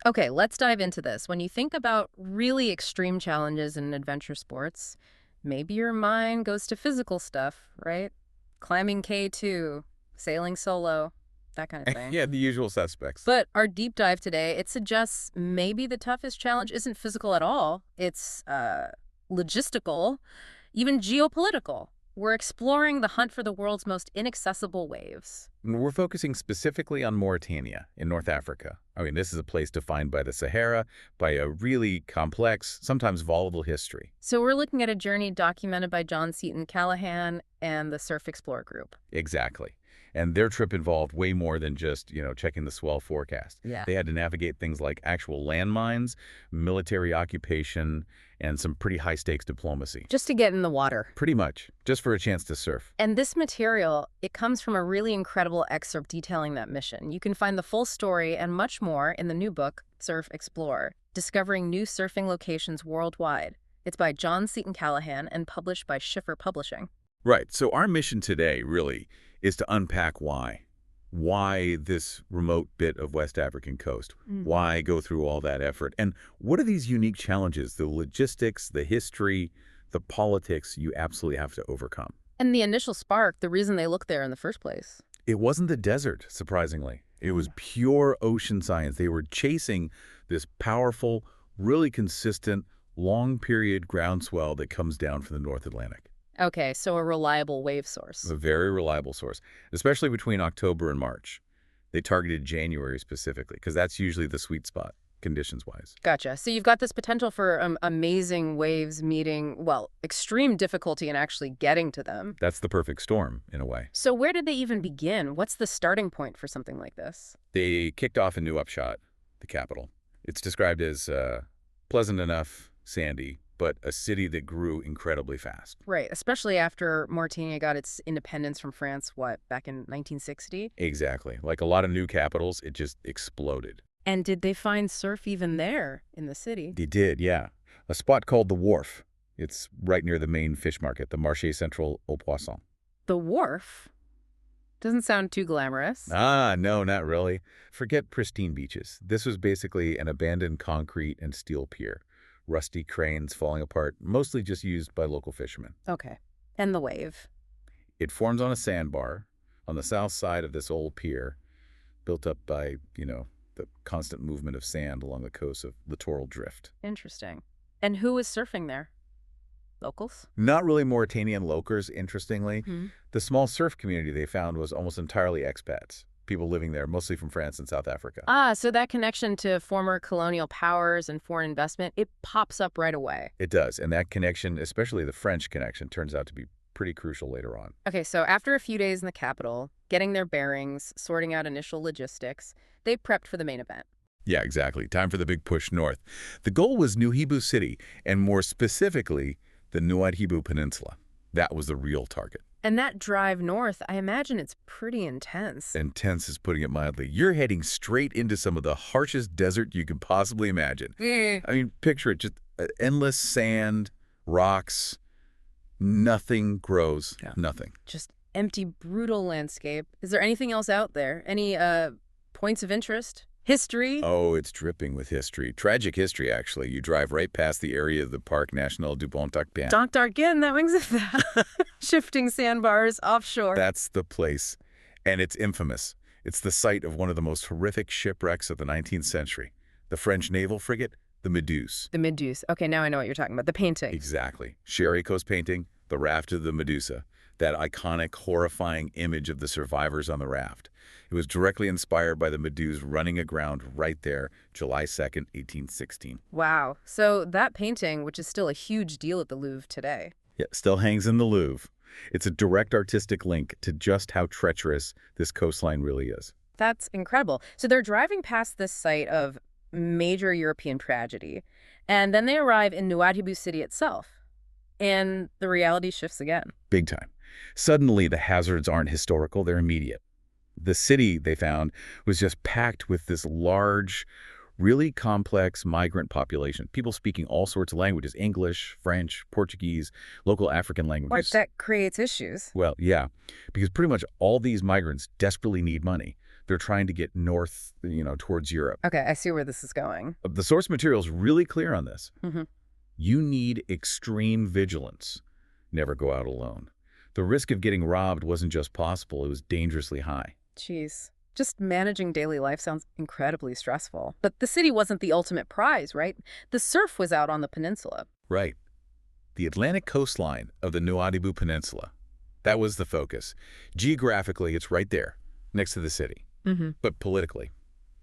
Okay, let's dive into this. When you think about really extreme challenges in adventure sports, maybe your mind goes to physical stuff, right? Climbing K2, sailing solo, that kind of thing. Yeah, the usual suspects. But our deep dive today, it suggests maybe the toughest challenge isn't physical at all. It's logistical, even geopolitical. We're exploring the hunt for the world's most inaccessible waves. And we're focusing specifically on Mauritania in North Africa. I mean, this is a place defined by the Sahara, by a really complex, sometimes volatile history. So we're looking at a journey documented by John Seton Callahan and the surfEXPLORE group. Exactly. And their trip involved way more than just, checking the swell forecast. Yeah. They had to navigate things like actual landmines, military occupation, and some pretty high-stakes diplomacy. Just to get in the water. Pretty much, just for a chance to surf. And this material, it comes from a really incredible excerpt detailing that mission. You can find the full story and much more in the new book, surfEXPLORE, Discovering New Surfing Locations Worldwide. It's by John Seton Callahan and published by Schiffer Publishing. Right. So our mission today, really, is to unpack why. Why this remote bit of West African coast? Why go through all that effort? And what are these unique challenges, the logistics, the history, the politics you absolutely have to overcome? And the initial spark, the reason they looked there in the first place. It wasn't the desert, surprisingly. It was pure ocean science. They were chasing this powerful, really consistent, long-period groundswell that comes down from the North Atlantic. Okay, so a reliable wave source. A very reliable source, especially between October and March. They targeted January specifically, because that's usually the sweet spot, conditions-wise. Gotcha. So you've got this potential for amazing waves meeting, well, extreme difficulty in actually getting to them. That's the perfect storm, in a way. So where did they even begin? What's the starting point for something like this? They kicked off in Nouakchott, the capital. It's described as pleasant enough, sandy, but a city that grew incredibly fast. Right, especially after Mauritania got its independence from France, back in 1960? Exactly. Like a lot of new capitals, it just exploded. And did they find surf even there in the city? They did, yeah. A spot called the Wharf. It's right near the main fish market, the Marché Central aux Poissons. The Wharf? Doesn't sound too glamorous. Ah, no, not really. Forget pristine beaches. This was basically an abandoned concrete and steel pier. Rusty cranes falling apart, mostly just used by local fishermen. Okay. And the wave? It forms on a sandbar on the south side of this old pier, built up by, the constant movement of sand along the coast of littoral drift. Interesting. And who was surfing there? Locals? Not really Mauritanian locals, interestingly. The small surf community they found was almost entirely expats. People living there, mostly from France and South Africa. Ah, so that connection to former colonial powers and foreign investment, it pops up right away. It does, and that connection, especially the French connection, turns out to be pretty crucial later on. Okay, so after a few days in the capital, getting their bearings, sorting out initial logistics, they prepped for the main event. Yeah, exactly. Time for the big push north. The goal was Nouadhibou City, and more specifically, the Nouadhibou Peninsula. That was the real target. And that drive north, I imagine it's pretty intense. Intense is putting it mildly. You're heading straight into some of the harshest desert you can possibly imagine. I mean, picture it, just endless sand, rocks, nothing grows, nothing. Just empty, brutal landscape. Is there anything else out there? Any points of interest? History? Oh, it's dripping with history. Tragic history, actually. You drive right past the area of the Parc National du Bon-Tarpin. Again, that rings a bell. Shifting sandbars offshore. That's the place. And it's infamous. It's the site of one of the most horrific shipwrecks of the 19th century. The French naval frigate, the Méduse. The Méduse. Okay, now I know what you're talking about. The painting. Exactly. Sherry Coast painting, the raft of the Medusa. That iconic, horrifying image of the survivors on the raft. It was directly inspired by the Medusa running aground right there, July 2nd, 1816. Wow. So that painting, which is still a huge deal at the Louvre today. Yeah, still hangs in the Louvre. It's a direct artistic link to just how treacherous this coastline really is. That's incredible. So they're driving past this site of major European tragedy, and then they arrive in Nouadhibou City itself. And the reality shifts again. Big time. Suddenly, the hazards aren't historical, they're immediate. The city, they found, was just packed with this large, really complex migrant population. People speaking all sorts of languages, English, French, Portuguese, local African languages. That creates issues. Well, yeah, because pretty much all these migrants desperately need money. They're trying to get north, towards Europe. Okay, I see where this is going. The source material is really clear on this. Mm-hmm. You need extreme vigilance. Never go out alone. The risk of getting robbed wasn't just possible, it was dangerously high. Jeez. Just managing daily life sounds incredibly stressful. But the city wasn't the ultimate prize, right? The surf was out on the peninsula. Right. The Atlantic coastline of the Nouadhibou Peninsula. That was the focus. Geographically, it's right there, next to the city. Mm-hmm. But politically,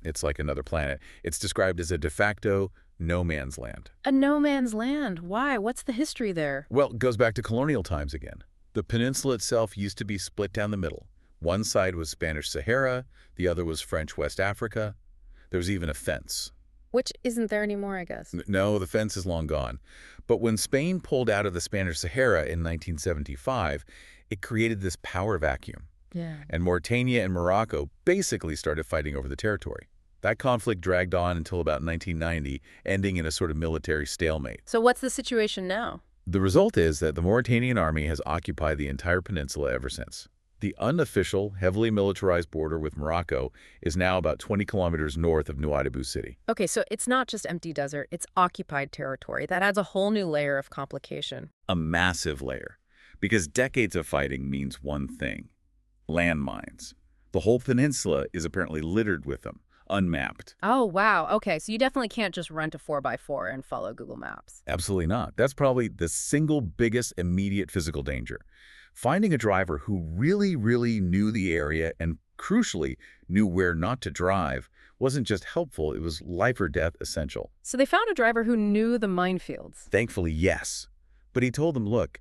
it's like another planet. It's described as a de facto no man's land. A no man's land. Why? What's the history there? Well, it goes back to colonial times again. The peninsula itself used to be split down the middle. One side was Spanish Sahara, the other was French West Africa. There was even a fence. Which isn't there anymore, I guess. No, the fence is long gone. But when Spain pulled out of the Spanish Sahara in 1975, it created this power vacuum. Yeah. And Mauritania and Morocco basically started fighting over the territory. That conflict dragged on until about 1990, ending in a sort of military stalemate. So what's the situation now? The result is that the Mauritanian army has occupied the entire peninsula ever since. The unofficial, heavily militarized border with Morocco is now about 20 kilometers north of Nouadhibou city. Okay, so it's not just empty desert, it's occupied territory. That adds a whole new layer of complication. A massive layer. Because decades of fighting means one thing: landmines. The whole peninsula is apparently littered with them, unmapped. Oh, wow. Okay, so you definitely can't just rent a 4x4 and follow Google Maps. Absolutely not. That's probably the single biggest immediate physical danger. Finding a driver who really, really knew the area and, crucially, knew where not to drive wasn't just helpful, it was life or death essential. So they found a driver who knew the minefields. Thankfully, yes. But he told them, look,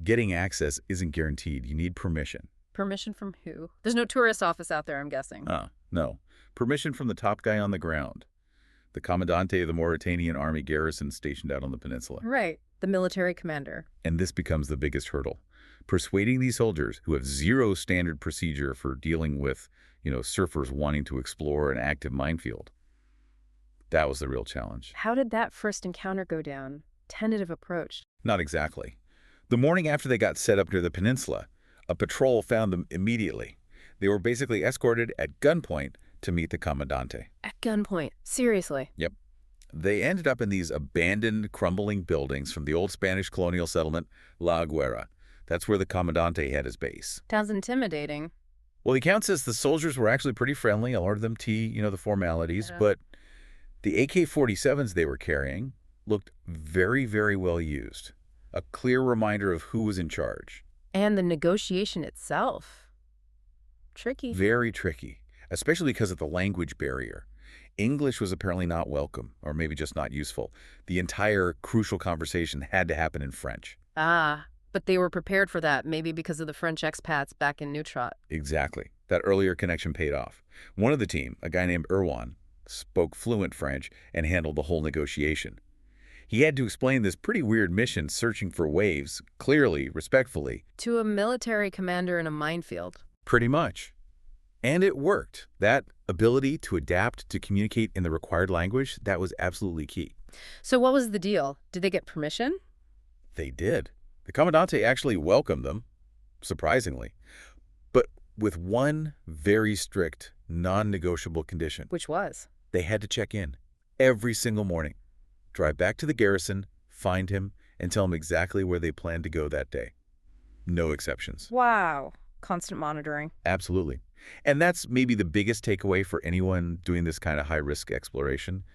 getting access isn't guaranteed. You need permission. Permission from who? There's no tourist office out there, I'm guessing. No. Permission from the top guy on the ground. The Commandante of the Mauritanian Army garrison stationed out on the peninsula. Right. The military commander. And this becomes the biggest hurdle. Persuading these soldiers who have zero standard procedure for dealing with, surfers wanting to explore an active minefield. That was the real challenge. How did that first encounter go down? Tentative approach. Not exactly. The morning after they got set up near the peninsula, a patrol found them immediately. They were basically escorted at gunpoint to meet the Commandante. At gunpoint? Seriously? Yep. They ended up in these abandoned, crumbling buildings from the old Spanish colonial settlement, La Guera. That's where the Commandante had his base. Sounds intimidating. Well, the account says the soldiers were actually pretty friendly, allowed them the formalities, but the AK-47s they were carrying looked very, very well used. A clear reminder of who was in charge. And the negotiation itself. Tricky. Very tricky, especially because of the language barrier. English was apparently not welcome, or maybe just not useful. The entire crucial conversation had to happen in French. But they were prepared for that, maybe because of the French expats back in Nouakchott. Exactly. That earlier connection paid off. One of the team, a guy named Erwan, spoke fluent French and handled the whole negotiation. He had to explain this pretty weird mission searching for waves, clearly, respectfully. To a military commander in a minefield. Pretty much. And it worked. That ability to adapt, to communicate in the required language, that was absolutely key. So what was the deal? Did they get permission? They did. The Commandante actually welcomed them, surprisingly, but with one very strict, non-negotiable condition. Which was? They had to check in every single morning, drive back to the garrison, find him, and tell him exactly where they planned to go that day. No exceptions. Wow. Constant monitoring. Absolutely. And that's maybe the biggest takeaway for anyone doing this kind of high-risk exploration.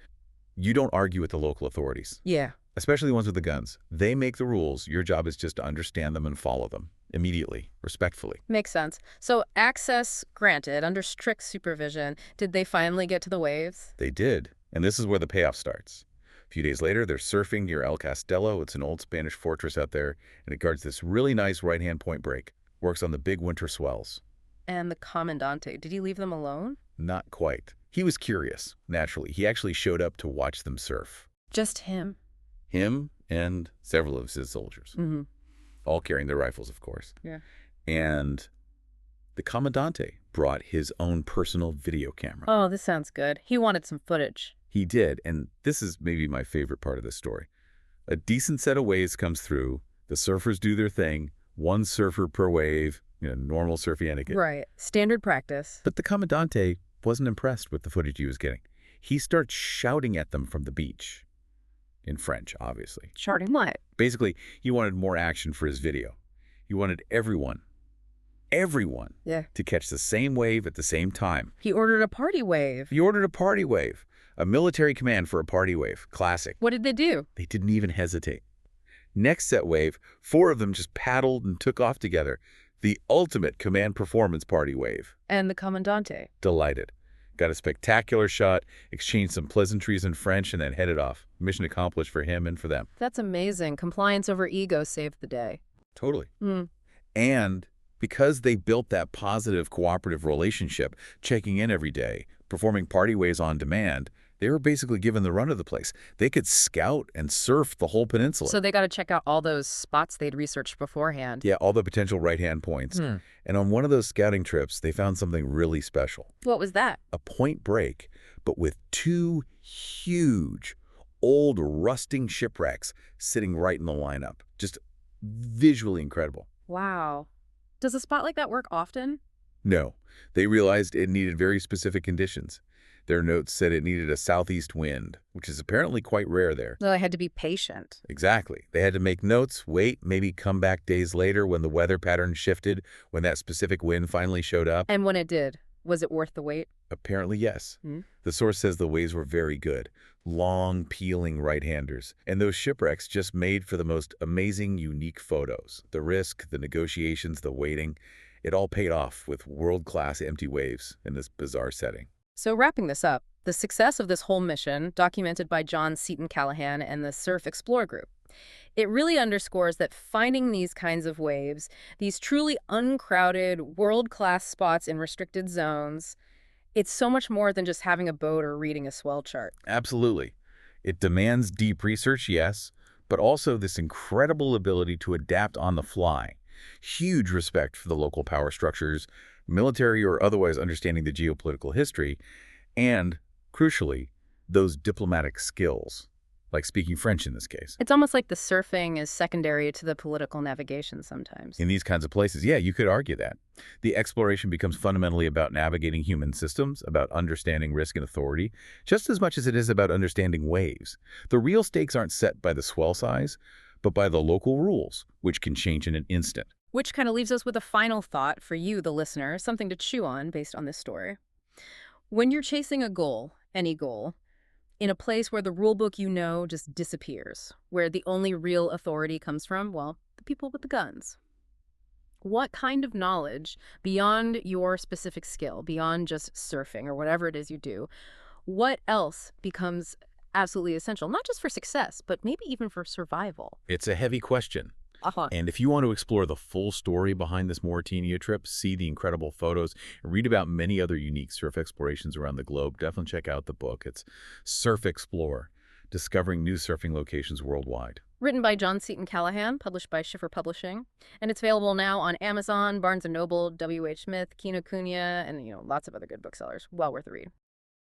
You don't argue with the local authorities. Yeah. Especially the ones with the guns. They make the rules. Your job is just to understand them and follow them immediately, respectfully. Makes sense. So access granted under strict supervision. Did they finally get to the waves? They did. And this is where the payoff starts. A few days later, they're surfing near El Castello. It's an old Spanish fortress out there, and it guards this really nice right-hand point break. Works on the big winter swells. And the Commandante, did he leave them alone? Not quite. He was curious, naturally. He actually showed up to watch them surf. Just him? Him and several of his soldiers. Mm-hmm. All carrying their rifles, of course. Yeah. And the Commandante brought his own personal video camera. Oh, this sounds good. He wanted some footage. He did, and this is maybe my favorite part of this story. A decent set of waves comes through, the surfers do their thing, one surfer per wave, normal surf etiquette. Right. Standard practice. But the Commandante wasn't impressed with the footage he was getting. He starts shouting at them from the beach. In French, obviously. Shouting what? Basically, he wanted more action for his video. He wanted everyone Yeah. to catch the same wave at the same time. He ordered a party wave. He ordered a party wave. A military command for a party wave. Classic. What did they do? They didn't even hesitate. Next set wave, 4 of them just paddled and took off together. The ultimate command performance party wave. And the Commandante. Delighted. Got a spectacular shot, exchanged some pleasantries in French, and then headed off. Mission accomplished for him and for them. That's amazing. Compliance over ego saved the day. Totally. Mm. And because they built that positive cooperative relationship, checking in every day, performing party waves on demand, they were basically given the run of the place. They could scout and surf the whole peninsula. So they got to check out all those spots they'd researched beforehand. Yeah, all the potential right-hand points. And on one of those scouting trips, they found something really special. What was that? A point break, but with 2 huge, old, rusting shipwrecks sitting right in the lineup. Just visually incredible. Wow. Does a spot like that work often? No, they realized it needed very specific conditions. Their notes said it needed a southeast wind, which is apparently quite rare there. So I had to be patient. Exactly. They had to make notes, wait, maybe come back days later when the weather pattern shifted, when that specific wind finally showed up. And when it did, was it worth the wait? Apparently, yes. The source says the waves were very good, long, peeling right-handers. And those shipwrecks just made for the most amazing, unique photos. The risk, the negotiations, the waiting, it all paid off with world-class empty waves in this bizarre setting. So wrapping this up, the success of this whole mission, documented by John Seton Callahan and the surfEXPLORE group, it really underscores that finding these kinds of waves, these truly uncrowded, world-class spots in restricted zones, it's so much more than just having a boat or reading a swell chart. Absolutely. It demands deep research, yes, but also this incredible ability to adapt on the fly. Huge respect for the local power structures, military or otherwise understanding the geopolitical history, and, crucially, those diplomatic skills, like speaking French in this case. It's almost like the surfing is secondary to the political navigation sometimes. In these kinds of places, yeah, you could argue that. The exploration becomes fundamentally about navigating human systems, about understanding risk and authority, just as much as it is about understanding waves. The real stakes aren't set by the swell size, but by the local rules, which can change in an instant. Which kind of leaves us with a final thought for you, the listener, something to chew on based on this story. When you're chasing a goal, any goal, in a place where the rule book just disappears, where the only real authority comes from, well, the people with the guns. What kind of knowledge, beyond your specific skill, beyond just surfing or whatever it is you do, what else becomes absolutely essential, not just for success, but maybe even for survival? It's a heavy question. And if you want to explore the full story behind this Mauritania trip, see the incredible photos, and read about many other unique surf explorations around the globe, definitely check out the book. It's surfEXPLORE, Discovering New Surfing Locations Worldwide. Written by John Seton Callahan, published by Schiffer Publishing. And it's available now on Amazon, Barnes & Noble, W.H. Smith, Kinokuniya, and lots of other good booksellers. Well worth a read.